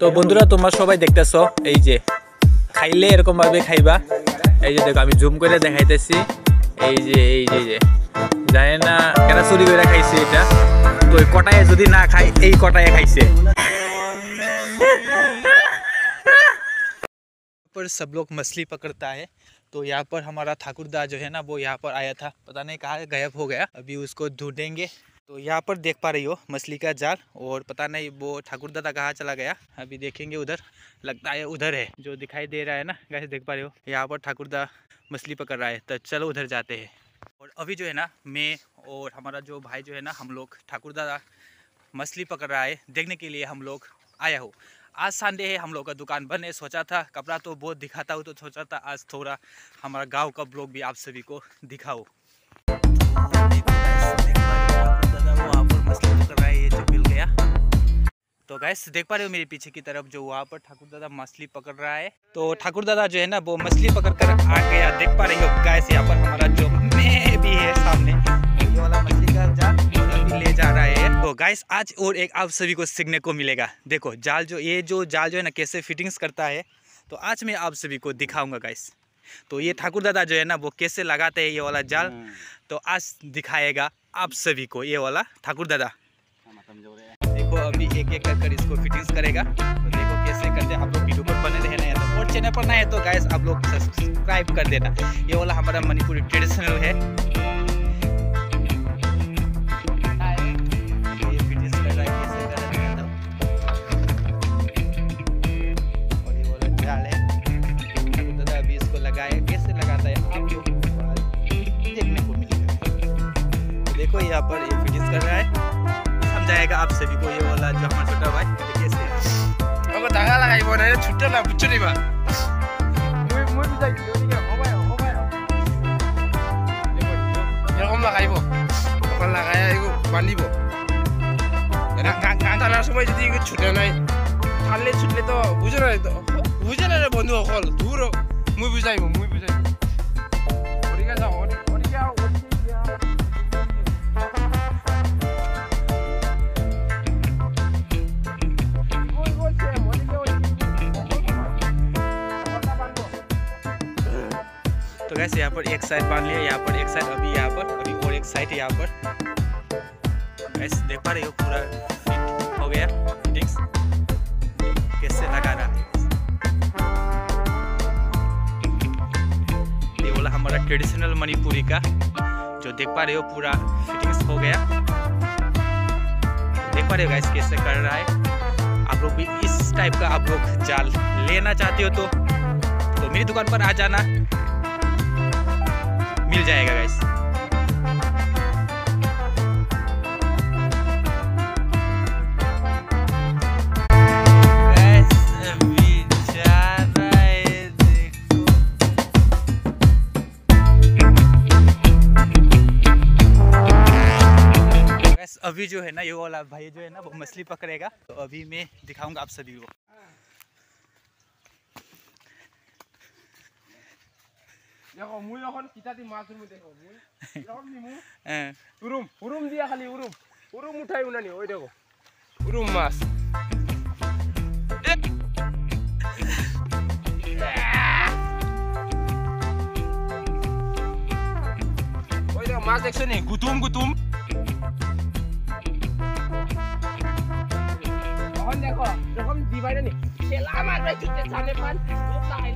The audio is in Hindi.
তো বন্ধুরা তোমরা সবাই দেখতেছো এই যে খাইলে এরকম ভাবে খাইবা। এই যে দেখো আমি জুম করে দেখাইতেছি। এই যে জানি না কেন চুরি করে খাইছে এটা। তো এই কটায় যদি না খাই এই কটায় খাইছে। पर सब लोग मछली पकड़ता है। तो यहाँ पर हमारा ठाकुरदा जो है ना वो यहाँ पर आया था, पता नहीं कहाँ गायब हो गया। अभी उसको ढूंढेंगे। तो यहाँ पर देख पा रही हो मछली का जाल, और पता नहीं वो ठाकुरदा कहाँ चला गया। अभी देखेंगे, उधर लगता है उधर है जो दिखाई दे रहा है ना। कैसे देख पा रहे हो यहाँ पर ठाकुरदा मछली पकड़ रहा है। तो चलो उधर जाते हैं। और अभी जो है ना मैं और हमारा जो भाई जो है ना हम लोग ठाकुरदा मछली पकड़ रहा है देखने के लिए हम लोग आया हो। आज संडे है, हम लोग का दुकान बंद है। सोचा था कपड़ा तो बहुत दिखाता हूँ, तो सोचा था आज थोड़ा हमारा गांव का ब्लॉग भी आप सभी को दिखाओ। मछली पकड़ रहा है, ये जो मिल गया। तो गैस देख पा रहे हो मेरे पीछे की तरफ जो वहाँ पर ठाकुरदा मछली पकड़ रहा है। तो ठाकुरदा जो है ना वो मछली पकड़ कर आ गया। देख पा रही हो गैस यहाँ पर हमारा जो मैं भी है सामने, ये वाला मछली का जाल ले जा रहा है। तो गाइस आज और एक आप सभी को सीखने को मिलेगा। देखो जाल जो जाल जो है ना कैसे फिटिंग्स करता है, तो आज मैं आप सभी को दिखाऊंगा गाइस। तो ये ठाकुरदा जो है ना वो कैसे लगाते हैं ये वाला जाल, तो आज दिखाएगा आप सभी को ये वाला ठाकुरदा। देखो अभी एक एक कर इसको फिटिंग्स करेगा। तो देखो कैसे करते हैं। आप लोग वीडियो पर बने रहना है, तो और चैनल पर ना है तो गाइस आप लोग सब्सक्राइब कर देना। ये वाला हमारा मणिपुरी ट्रेडिशनल है। देखो यहाँ पर ये फिटिंग्स कर रहा है, समझाएगा आप सभी को ये वाला जो हमारा छोटा भाई कैसे। अब धागा लगाइबो ना छुट्टा ना बुझ्छु नि बा मुई बुझाइ दियो नि हो भयो देखो एरकम लगाइबो ओकन लगाया इको बान्दिबो एना गांटाला समय जदि इको छुटे नाइ थालले छुटले त बुझेन रे बन्धु अकल दूर मुई बुझाइबो ओरिगा जा ओरिगा तो गैस यहाँ पर एक साइड बांध लिया, यहाँ पर एक साइड, अभी यहाँ पर, अभी और एक साइड यहाँ पर। गैस देख पा रहे हो पूरा फिट हो गया। फिटिंग्स कैसे लगा रहा है। ये वाला हमारा ट्रेडिशनल मणिपुरी का जो देख पा रहे हो पूरा फिटिंग्स हो गया। देख पा रहे हो गैस कैसे कर रहा है। आप लोग भी इस टाइप का आप लोग जाल लेना चाहते हो तो मेरी दुकान पर आ जाना, मिल जाएगा गाइस। अभी जो है ना ये वाला भाई जो है ना वो मछली पकड़ेगा। तो अभी मैं दिखाऊंगा आप सभी को। देखो मुई এখন কিতাতি মাছুর মধ্যে দেখো মুই এরকম নিমু উরুম দিয়া খালি উরুম উঠাই উনানি ওই দেখো উরুম মাছ ওই দেখো মাছ দেখছ নি গুতুম এখন দেখো যখন দিবাই না নি খেলা মারবে ছুটে সামনে পান খুব লাগাই